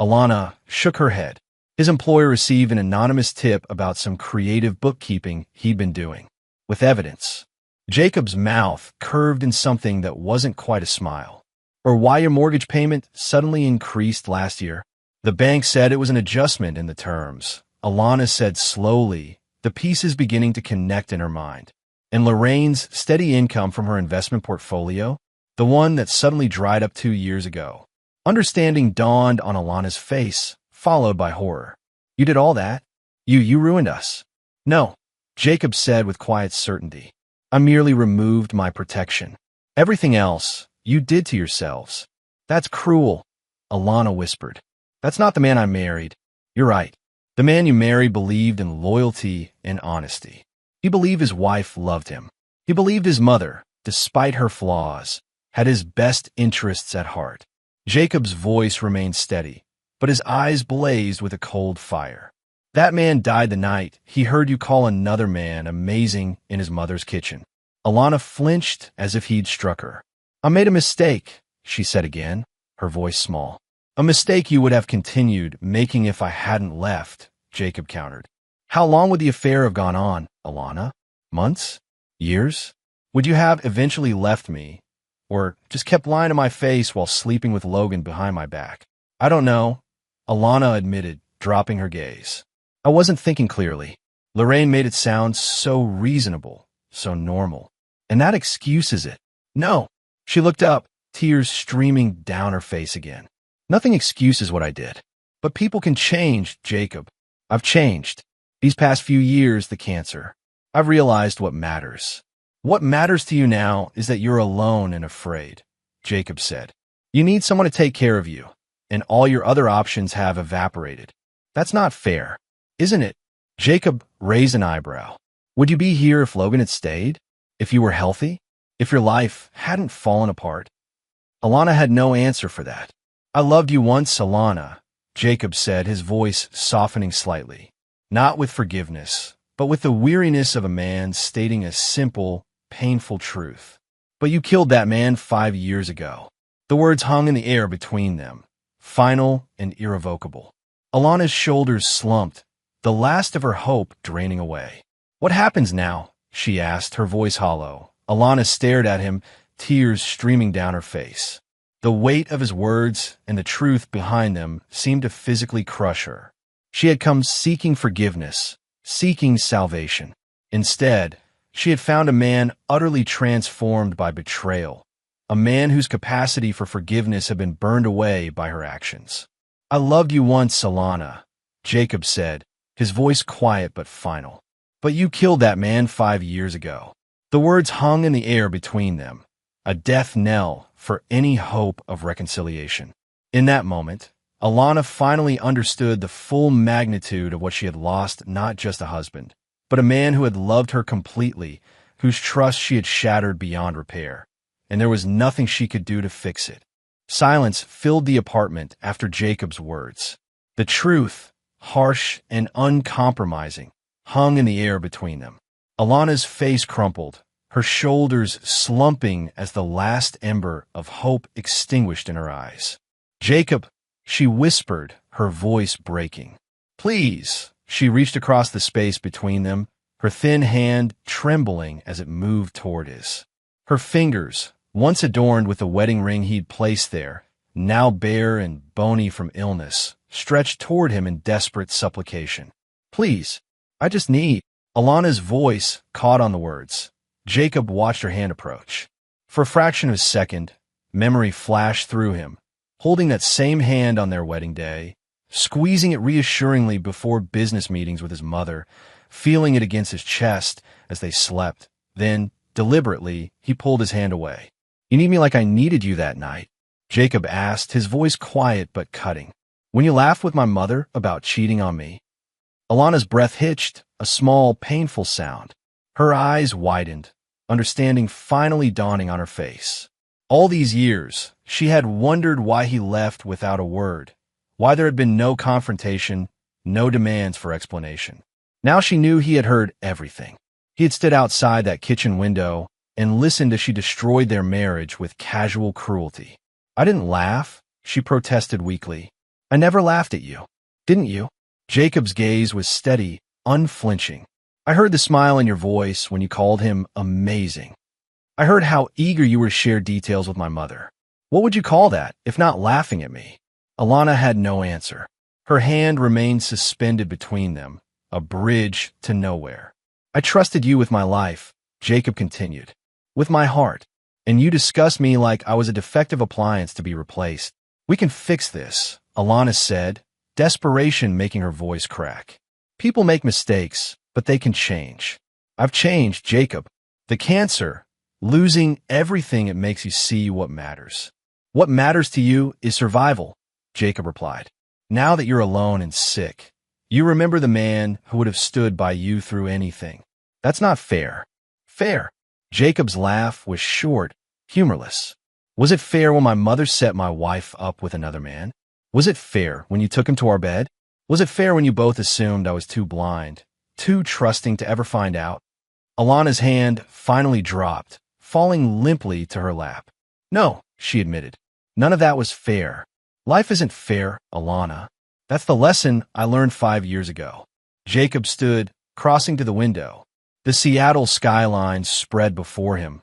Alana shook her head. His employer received an anonymous tip about some creative bookkeeping he'd been doing. With evidence. Jacob's mouth curved in something that wasn't quite a smile. Or why your mortgage payment suddenly increased last year? The bank said it was an adjustment in the terms. Alana said slowly, the pieces beginning to connect in her mind. And Lorraine's steady income from her investment portfolio, the one that suddenly dried up 2 years ago. Understanding dawned on Alana's face, followed by horror. You did all that? You ruined us. No, Jacob said with quiet certainty. I merely removed my protection. Everything else, you did to yourselves. That's cruel, Alana whispered. That's not the man I married. You're right. The man you married believed in loyalty and honesty. He believed his wife loved him. He believed his mother, despite her flaws, had his best interests at heart. Jacob's voice remained steady, but his eyes blazed with a cold fire. That man died the night he heard you call another man amazing in his mother's kitchen. Alana flinched as if he'd struck her. I made a mistake, she said again, her voice small. A mistake you would have continued making if I hadn't left, Jacob countered. How long would the affair have gone on, Alana? Months? Years? Would you have eventually left me, or just kept lying to my face while sleeping with Logan behind my back? I don't know, Alana admitted, dropping her gaze. I wasn't thinking clearly. Lorraine made it sound so reasonable, so normal. And that excuses it. No. She looked up, tears streaming down her face again. Nothing excuses what I did. But people can change, Jacob. I've changed. These past few years, the cancer. I've realized what matters. What matters to you now is that you're alone and afraid, Jacob said. You need someone to take care of you, and all your other options have evaporated. That's not fair, isn't it? Jacob raised an eyebrow. Would you be here if Logan had stayed? If you were healthy? If your life hadn't fallen apart? Alana had no answer for that. I loved you once, Alana, Jacob said, his voice softening slightly. Not with forgiveness, but with the weariness of a man stating a simple, painful truth. But you killed that man 5 years ago. The words hung in the air between them, final and irrevocable. Alana's shoulders slumped, the last of her hope draining away. What happens now? She asked, her voice hollow. Alana stared at him, tears streaming down her face. The weight of his words and the truth behind them seemed to physically crush her. She had come seeking forgiveness, seeking salvation. Instead, she had found a man utterly transformed by betrayal, a man whose capacity for forgiveness had been burned away by her actions. I loved you once, Alana, Jacob said, his voice quiet but final. But you killed that man 5 years ago. The words hung in the air between them, a death knell for any hope of reconciliation. In that moment, Alana finally understood the full magnitude of what she had lost, not just a husband, but a man who had loved her completely, whose trust she had shattered beyond repair, and there was nothing she could do to fix it. Silence filled the apartment after Jacob's words. The truth, harsh and uncompromising, hung in the air between them. Alana's face crumpled, her shoulders slumping as the last ember of hope extinguished in her eyes. Jacob, she whispered, her voice breaking. Please, she reached across the space between them, her thin hand trembling as it moved toward his. Her fingers, once adorned with the wedding ring he'd placed there, now bare and bony from illness, stretched toward him in desperate supplication. Please, I just need. Alana's voice caught on the words. Jacob watched her hand approach. For a fraction of a second, memory flashed through him, holding that same hand on their wedding day, squeezing it reassuringly before business meetings with his mother, feeling it against his chest as they slept. Then, deliberately, he pulled his hand away. You need me like I needed you that night. Jacob asked, his voice quiet but cutting. When you laughed with my mother about cheating on me? Alana's breath hitched, a small, painful sound. Her eyes widened, understanding finally dawning on her face. All these years, she had wondered why he left without a word, why there had been no confrontation, no demands for explanation. Now she knew he had heard everything. He had stood outside that kitchen window and listened as she destroyed their marriage with casual cruelty. I didn't laugh, she protested weakly. I never laughed at you. Didn't you? Jacob's gaze was steady, unflinching. I heard the smile in your voice when you called him amazing. I heard how eager you were to share details with my mother. What would you call that, if not laughing at me? Alana had no answer. Her hand remained suspended between them, a bridge to nowhere. I trusted you with my life, Jacob continued. With my heart. And you discussed me like I was a defective appliance to be replaced. We can fix this, Alana said, desperation making her voice crack. People make mistakes, but they can change. I've changed, Jacob. The cancer, losing everything, it makes you see what matters. What matters to you is survival, Jacob replied. Now that you're alone and sick, you remember the man who would have stood by you through anything. That's not fair. Fair. Jacob's laugh was short, humorless. Was it fair when my mother set my wife up with another man? Was it fair when you took him to our bed? Was it fair when you both assumed I was too blind, too trusting to ever find out? Alana's hand finally dropped, falling limply to her lap. No, she admitted. None of that was fair. Life isn't fair, Alana. That's the lesson I learned 5 years ago. Jacob stood, crossing to the window. The Seattle skyline spread before him,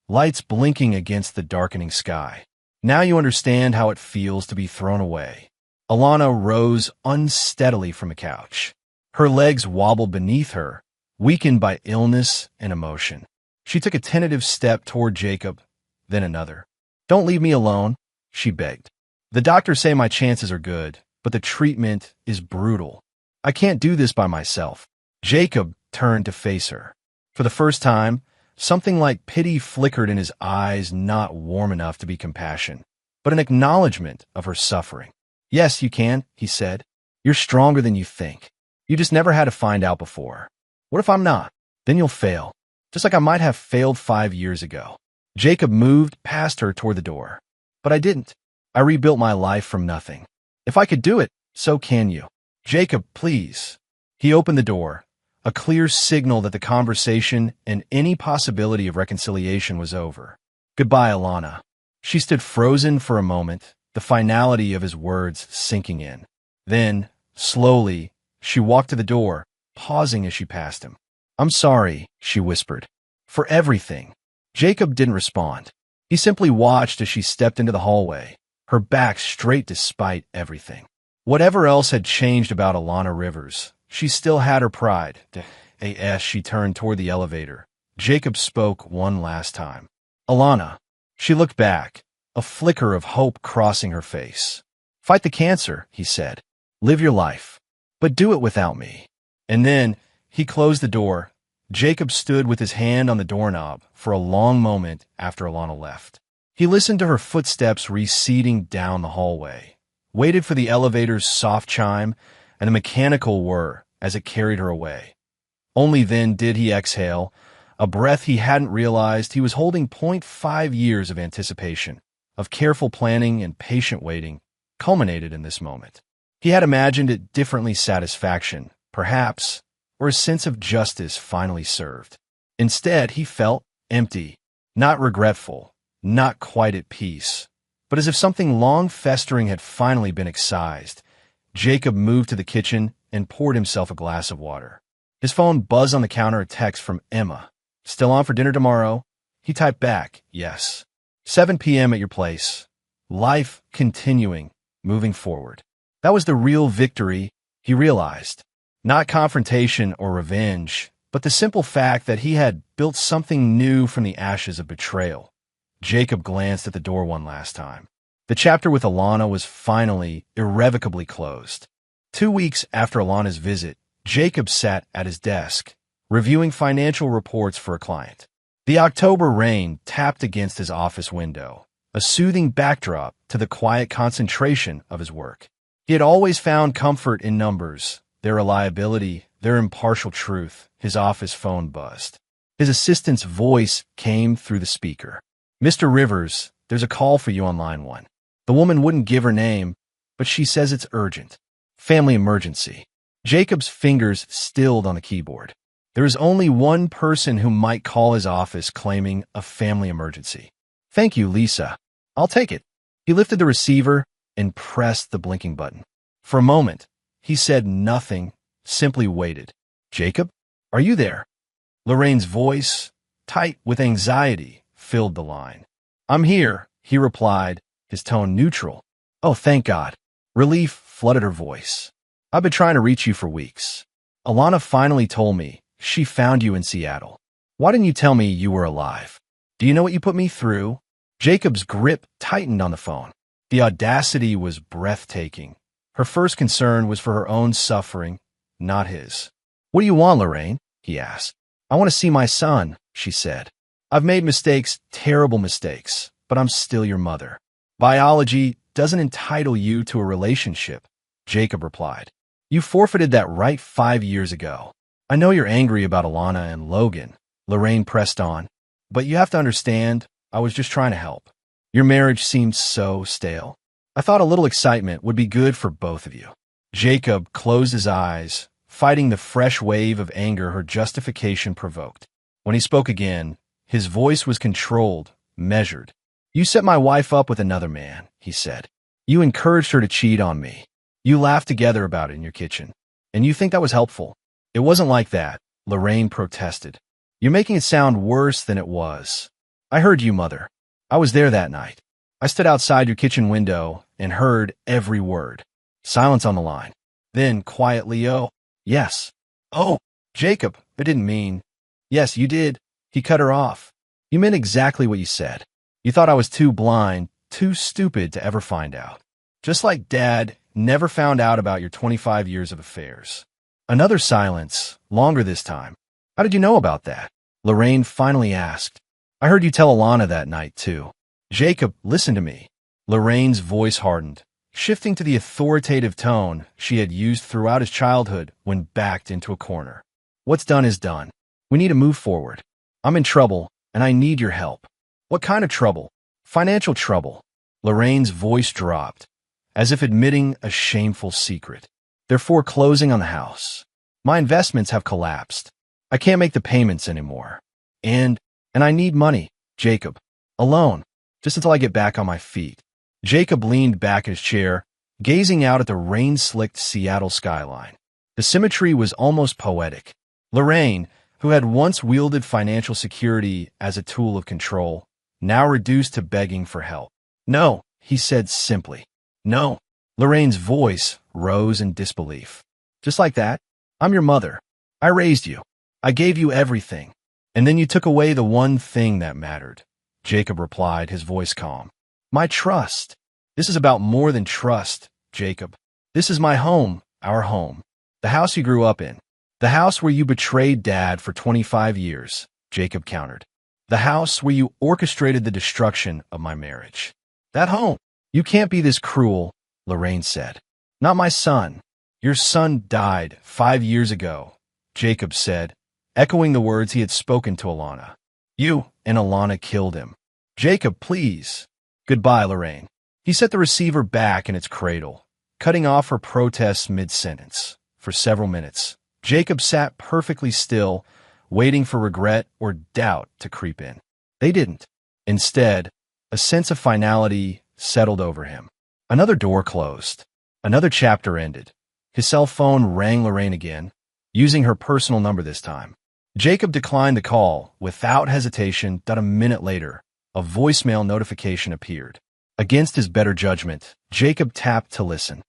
lights blinking against the darkening sky. Now you understand how it feels to be thrown away. Alana rose unsteadily from the couch. Her legs wobbled beneath her, weakened by illness and emotion. She took a tentative step toward Jacob, then another. Don't leave me alone, she begged. The doctors say my chances are good, but the treatment is brutal. I can't do this by myself. Jacob turned to face her. For the first time, something like pity flickered in his eyes, not warm enough to be compassion, but an acknowledgement of her suffering. Yes, you can, he said. You're stronger than you think. You just never had to find out before. What if I'm not? Then you'll fail, just like I might have failed 5 years ago. Jacob moved past her toward the door. But I didn't. I rebuilt my life from nothing. If I could do it, so can you. Jacob, please. He opened the door, a clear signal that the conversation and any possibility of reconciliation was over. Goodbye, Alana. She stood frozen for a moment, the finality of his words sinking in. Then, slowly, she walked to the door, pausing as she passed him. I'm sorry, she whispered. For everything. Jacob didn't respond. He simply watched as she stepped into the hallway, her back straight despite everything. Whatever else had changed about Alana Rivers, she still had her pride. As she turned toward the elevator, Jacob spoke one last time. Alana. She looked back, a flicker of hope crossing her face. Fight the cancer, he said. Live your life. But do it without me. And then, he closed the door. Jacob stood with his hand on the doorknob for a long moment after Alana left. He listened to her footsteps receding down the hallway, waited for the elevator's soft chime and the mechanical whir as it carried her away. Only then did he exhale, a breath he hadn't realized he was holding. 0.5 years of anticipation, of careful planning and patient waiting, culminated in this moment. He had imagined it differently, satisfaction, perhaps, or a sense of justice finally served. Instead, he felt empty, not regretful, not quite at peace, but as if something long festering had finally been excised. Jacob moved to the kitchen and poured himself a glass of water. His phone buzzed on the counter, a text from Emma. Still on for dinner tomorrow? He typed back, yes. 7 p.m. at your place. Life continuing, moving forward. That was the real victory, he realized. Not confrontation or revenge, but the simple fact that he had built something new from the ashes of betrayal. Jacob glanced at the door one last time. The chapter with Alana was finally, irrevocably closed. 2 weeks after Alana's visit, Jacob sat at his desk, reviewing financial reports for a client. The October rain tapped against his office window, a soothing backdrop to the quiet concentration of his work. He had always found comfort in numbers, their reliability, their impartial truth. His office phone buzzed. His assistant's voice came through the speaker. "Mr. Rivers, there's a call for you on line 1. The woman wouldn't give her name, but she says it's urgent. Family emergency." Jacob's fingers stilled on the keyboard. There is only one person who might call his office claiming a family emergency. "Thank you, Lisa. I'll take it." He lifted the receiver and pressed the blinking button. For a moment, he said nothing, simply waited. "Jacob, are you there?" Lorraine's voice, tight with anxiety, filled the line. "I'm here," he replied, his tone neutral. "Oh, thank God." Relief flooded her voice. "I've been trying to reach you for weeks. Alana finally told me she found you in Seattle. Why didn't you tell me you were alive? Do you know what you put me through?" Jacob's grip tightened on the phone. The audacity was breathtaking. Her first concern was for her own suffering, not his. "What do you want, Lorraine?" he asked. "I want to see my son," she said. "I've made mistakes, terrible mistakes, but I'm still your mother. Biology doesn't entitle you to a relationship," Jacob replied. "You forfeited that right 5 years ago. I know you're angry about Alana and Logan," Lorraine pressed on, "but you have to understand, I was just trying to help. Your marriage seemed so stale. I thought a little excitement would be good for both of you." Jacob closed his eyes, fighting the fresh wave of anger her justification provoked. When he spoke again, his voice was controlled, measured. "You set my wife up with another man," he said. "You encouraged her to cheat on me. You laughed together about it in your kitchen. And you think that was helpful?" "It wasn't like that," Lorraine protested. "You're making it sound worse than it was. I heard you, Mother. I was there that night. I stood outside your kitchen window and heard every word." Silence on the line. Then, quietly, "Oh, yes." "Oh, Jacob, I didn't mean." "Yes, you did." He cut her off. "You meant exactly what you said. You thought I was too blind, too stupid to ever find out. Just like Dad never found out about your 25 years of affairs." Another silence, longer this time. "How did you know about that?" Lorraine finally asked. "I heard you tell Alana that night, too." "Jacob, listen to me." Lorraine's voice hardened, shifting to the authoritative tone she had used throughout his childhood when backed into a corner. "What's done is done. We need to move forward. I'm in trouble, and I need your help." "What kind of trouble?" "Financial trouble." Lorraine's voice dropped, as if admitting a shameful secret. "They're foreclosing on the house. My investments have collapsed. I can't make the payments anymore. And I need money, Jacob. Alone, just until I get back on my feet." Jacob leaned back in his chair, gazing out at the rain-slicked Seattle skyline. The symmetry was almost poetic. Lorraine, who had once wielded financial security as a tool of control, now reduced to begging for help. "No," he said simply. "No." Lorraine's voice rose in disbelief. "Just like that? I'm your mother. I raised you. I gave you everything. And then you took away the one thing that mattered," Jacob replied, his voice calm. "My trust. This is about more than trust, Jacob. This is my home, our home. The house you grew up in. The house where you betrayed Dad for 25 years, Jacob countered. The house where you orchestrated the destruction of my marriage. That home." "You can't be this cruel," Lorraine said. "Not my son. Your son died 5 years ago," Jacob said, echoing the words he had spoken to Alana. "You and Alana killed him." "Jacob, please." "Goodbye, Lorraine." He set the receiver back in its cradle, cutting off her protests mid-sentence. For several minutes, Jacob sat perfectly still, waiting for regret or doubt to creep in. They didn't. Instead, a sense of finality settled over him. Another door closed. Another chapter ended. His cell phone rang Lorraine again, using her personal number this time. Jacob declined the call without hesitation. A minute later, a voicemail notification appeared. Against his better judgment, Jacob tapped to listen.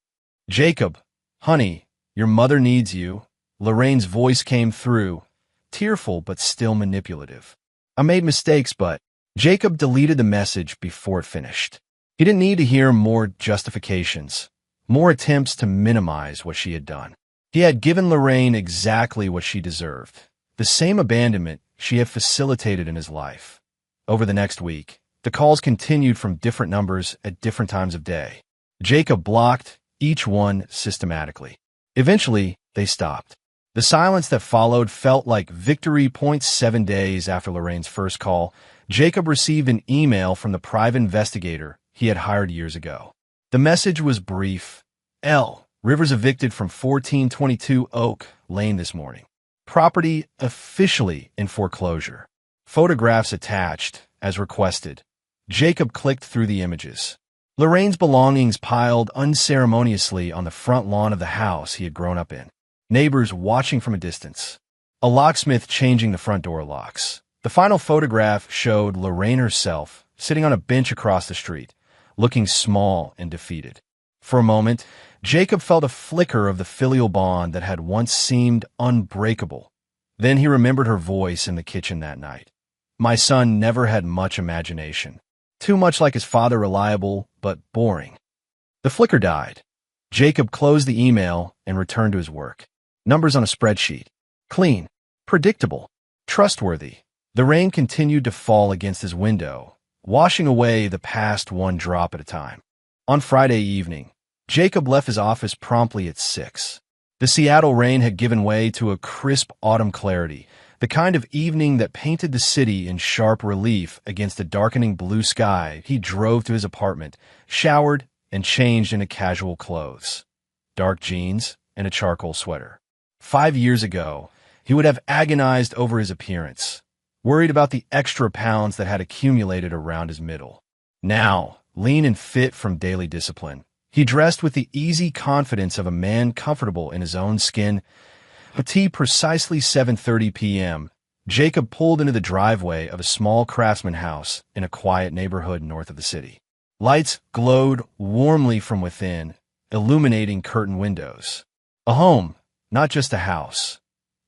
"Jacob, honey, your mother needs you." Lorraine's voice came through, tearful but still manipulative. "I made mistakes, but—" Jacob deleted the message before it finished. He didn't need to hear more justifications, more attempts to minimize what she had done. He had given Lorraine exactly what she deserved, the same abandonment she had facilitated in his life. Over the next week, The calls continued from different numbers at different times of day. Jacob blocked each one systematically. Eventually, they stopped. The silence that followed felt like victory. 7 days after Lorraine's first call, Jacob received an email from the private investigator he had hired years ago. The message was brief. L. Rivers evicted from 1422 Oak Lane this morning. Property officially in foreclosure. Photographs attached, as requested. Jacob clicked through the images. Lorraine's belongings piled unceremoniously on the front lawn of the house he had grown up in. Neighbors watching from a distance. A locksmith changing the front door locks. The final photograph showed Lorraine herself, sitting on a bench across the street, looking small and defeated. For a moment, Jacob felt a flicker of the filial bond that had once seemed unbreakable. Then he remembered her voice in the kitchen that night. My son never had much imagination. Too much like his father, reliable, but boring. The flicker died. Jacob closed the email and returned to his work. Numbers on a spreadsheet. Clean. Predictable. Trustworthy. The rain continued to fall against his window, washing away the past one drop at a time. On Friday evening, Jacob left his office promptly at 6. The Seattle rain had given way to a crisp autumn clarity, the kind of evening that painted the city in sharp relief against a darkening blue sky. He drove to his apartment, showered, and changed into casual clothes. Dark jeans and a charcoal sweater. 5 years ago, he would have agonized over his appearance, worried about the extra pounds that had accumulated around his middle. Now, lean and fit from daily discipline, he dressed with the easy confidence of a man comfortable in his own skin. At precisely 7:30 p.m., Jacob pulled into the driveway of a small craftsman house in a quiet neighborhood north of the city. Lights glowed warmly from within, illuminating curtain windows. A home, not just a house.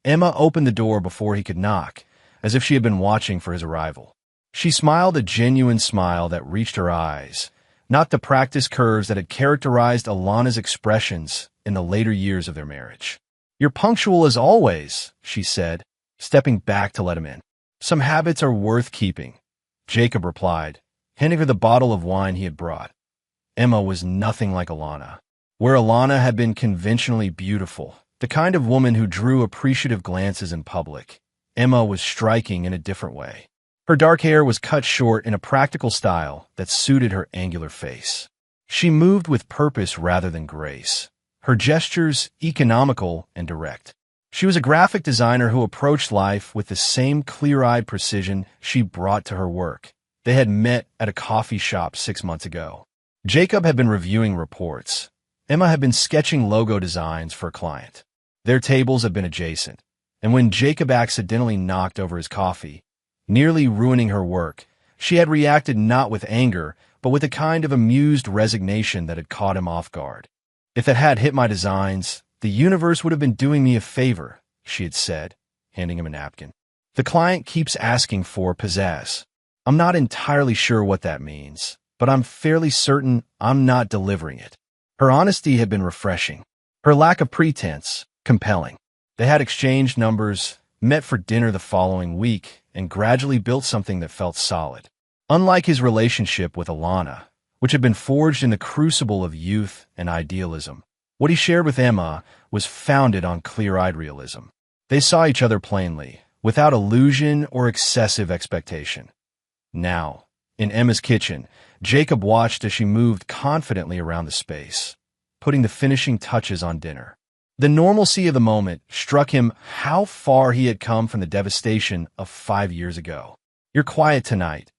Emma opened the door before he could knock, as if she had been watching for his arrival. She smiled a genuine smile that reached her eyes, not the practiced curves that had characterized Alana's expressions in the later years of their marriage. You're punctual as always, she said, stepping back to let him in. Some habits are worth keeping, Jacob replied, handing her the bottle of wine he had brought. Emma was nothing like Alana. Where Alana had been conventionally beautiful, the kind of woman who drew appreciative glances in public, Emma was striking in a different way. Her dark hair was cut short in a practical style that suited her angular face. She moved with purpose rather than grace, her gestures economical and direct. She was a graphic designer who approached life with the same clear-eyed precision she brought to her work. They had met at a coffee shop 6 months ago. Jacob had been reviewing reports. Emma had been sketching logo designs for a client. Their tables had been adjacent, and when Jacob accidentally knocked over his coffee, nearly ruining her work, she had reacted not with anger, but with a kind of amused resignation that had caught him off guard. If it had hit my designs, the universe would have been doing me a favor, she had said, handing him a napkin. The client keeps asking for pizzazz. I'm not entirely sure what that means, but I'm fairly certain I'm not delivering it. Her honesty had been refreshing. Her lack of pretense, compelling. They had exchanged numbers, met for dinner the following week, and gradually built something that felt solid. Unlike his relationship with Alana, which had been forged in the crucible of youth and idealism, what he shared with Emma was founded on clear-eyed realism. They saw each other plainly, without illusion or excessive expectation. Now, in Emma's kitchen, Jacob watched as she moved confidently around the space, putting the finishing touches on dinner. The normalcy of the moment struck him how far he had come from the devastation of 5 years ago. You're quiet tonight,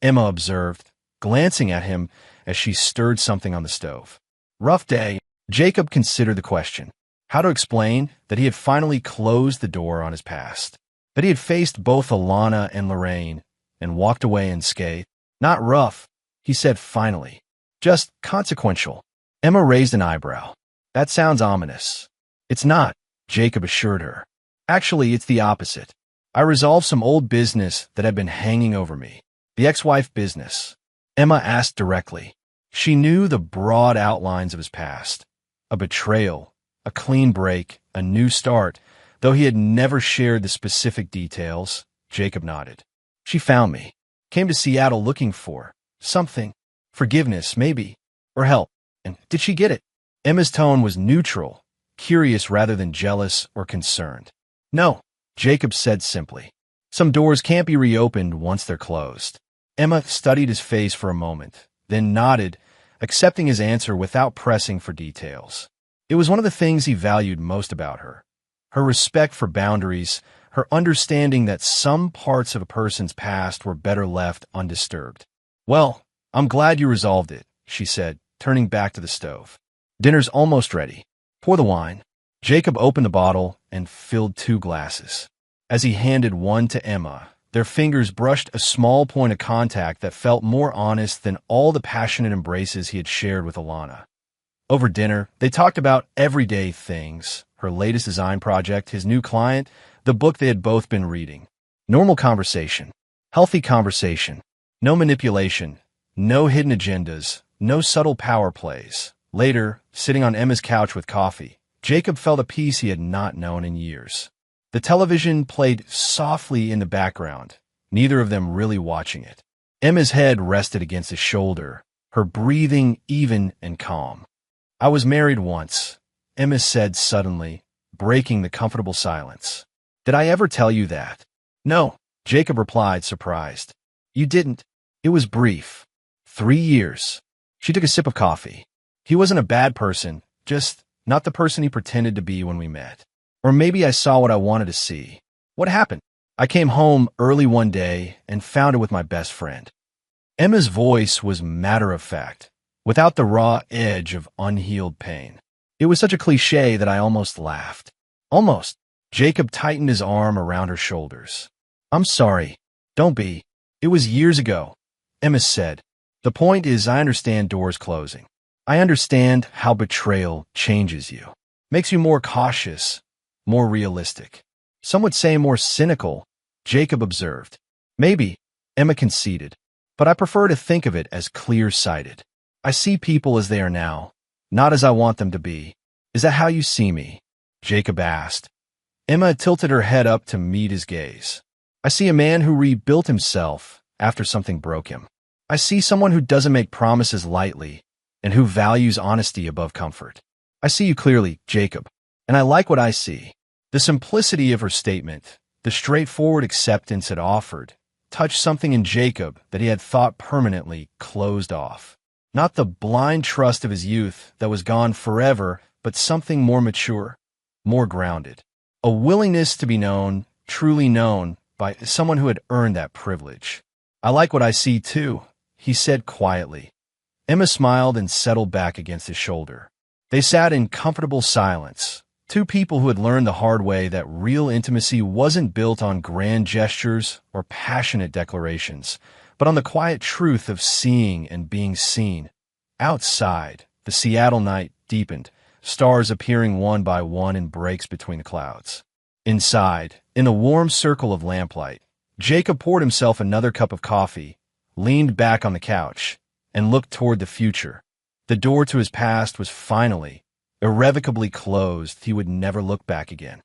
Emma observed, glancing at him as she stirred something on the stove. Rough day. Jacob considered the question, how to explain that he had finally closed the door on his past, that he had faced both Alana and Lorraine and walked away unscathed. Not rough, he said finally, just consequential. Emma raised an eyebrow. That sounds ominous. It's not, Jacob assured her. Actually, it's the opposite. I resolved some old business that had been hanging over me. The ex-wife business. Emma asked directly. She knew the broad outlines of his past. A betrayal, a clean break, a new start. Though he had never shared the specific details, Jacob nodded. She found me. Came to Seattle looking for something. Forgiveness, maybe. Or help. And did she get it? Emma's tone was neutral, curious rather than jealous or concerned. No, Jacob said simply. Some doors can't be reopened once they're closed. Emma studied his face for a moment, then nodded, accepting his answer without pressing for details. It was one of the things he valued most about her. Her respect for boundaries, her understanding that some parts of a person's past were better left undisturbed. Well, I'm glad you resolved it, she said, turning back to the stove. Dinner's almost ready. Pour the wine. Jacob opened the bottle and filled 2 glasses. As he handed one to Emma, their fingers brushed a small point of contact that felt more honest than all the passionate embraces he had shared with Alana. Over dinner, they talked about everyday things, her latest design project, his new client, the book they had both been reading. Normal conversation. Healthy conversation. No manipulation. No hidden agendas. No subtle power plays. Later, sitting on Emma's couch with coffee, Jacob felt a peace he had not known in years. The television played softly in the background, neither of them really watching it. Emma's head rested against his shoulder, her breathing even and calm. I was married once, Emma said suddenly, breaking the comfortable silence. Did I ever tell you that? No, Jacob replied, surprised. You didn't. It was brief. 3 years. She took a sip of coffee. He wasn't a bad person, just not the person he pretended to be when we met. Or maybe I saw what I wanted to see. What happened? I came home early one day and found her with my best friend. Emma's voice was matter-of-fact, without the raw edge of unhealed pain. It was such a cliché that I almost laughed. Almost. Jacob tightened his arm around her shoulders. I'm sorry. Don't be. It was years ago, Emma said. The point is, I understand doors closing. I understand how betrayal changes you. Makes you more cautious, more realistic. Some would say more cynical, Jacob observed. Maybe, Emma conceded, but I prefer to think of it as clear-sighted. I see people as they are now, not as I want them to be. Is that how you see me? Jacob asked. Emma tilted her head up to meet his gaze. I see a man who rebuilt himself after something broke him. I see someone who doesn't make promises lightly and who values honesty above comfort. I see you clearly, Jacob, and I like what I see. The simplicity of her statement, the straightforward acceptance it offered, touched something in Jacob that he had thought permanently closed off. Not the blind trust of his youth that was gone forever, but something more mature, more grounded. A willingness to be known, truly known, by someone who had earned that privilege. I like what I see, too, he said quietly. Emma smiled and settled back against his shoulder. They sat in comfortable silence, 2 people who had learned the hard way that real intimacy wasn't built on grand gestures or passionate declarations, but on the quiet truth of seeing and being seen. Outside, the Seattle night deepened, stars appearing one by one in breaks between the clouds. Inside, in the warm circle of lamplight, Jacob poured himself another cup of coffee, leaned back on the couch, and looked toward the future. The door to his past was finally, irrevocably closed. He would never look back again.